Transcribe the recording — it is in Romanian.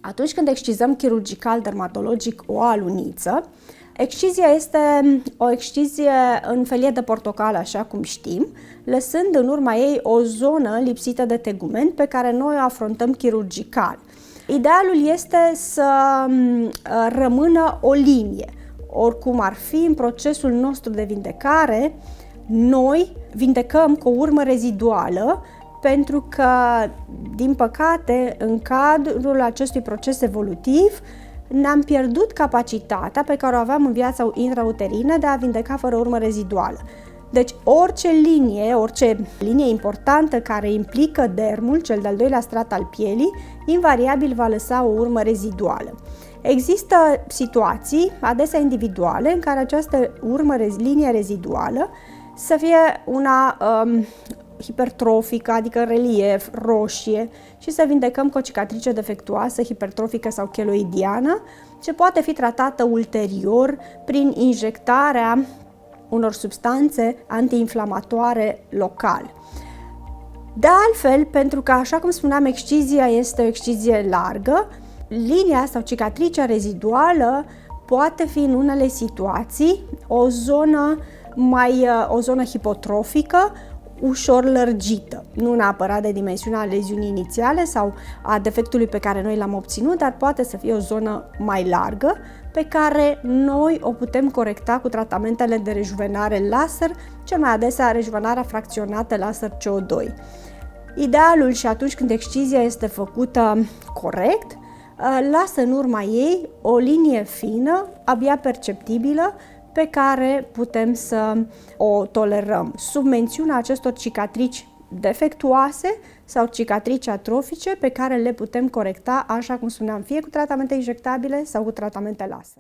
Atunci când excizăm chirurgical dermatologic o aluniță, excizia este o excizie în felie de portocală, așa cum știm, lăsând în urma ei o zonă lipsită de tegument pe care noi o afrontăm chirurgical. Idealul este să rămână o linie. Oricum ar fi, în procesul nostru de vindecare, noi vindecăm cu o urmă reziduală, pentru că, din păcate, în cadrul acestui proces evolutiv, ne-am pierdut capacitatea pe care o aveam în viața intrauterină de a vindeca fără urmă reziduală. Deci orice linie importantă care implică dermul, cel de-al doilea strat al pielii, invariabil va lăsa o urmă reziduală. Există situații, adesea individuale, în care această linie reziduală să fie una hipertrofică, adică relief, roșie, și să vindecăm cu o cicatrice defectuoasă, hipertrofică sau cheloidiană, ce poate fi tratată ulterior prin injectarea unor substanțe antiinflamatoare local. De altfel, pentru că, așa cum spuneam, excizia este o excizie largă, linia sau cicatricea reziduală poate fi în unele situații o zonă hipotrofică, ușor lărgită, nu neapărat de dimensiunea leziunii inițiale sau a defectului pe care noi l-am obținut, dar poate să fie o zonă mai largă pe care noi o putem corecta cu tratamentele de rejuvenare laser, cel mai adesea rejuvenarea fracționată laser CO2. Idealul, și atunci când excizia este făcută corect, lasă în urma ei o linie fină, abia perceptibilă, pe care putem să o tolerăm, sub mențiunea acestor cicatrici defectuoase sau cicatrici atrofice pe care le putem corecta, așa cum spuneam, fie cu tratamente injectabile sau cu tratamente laser.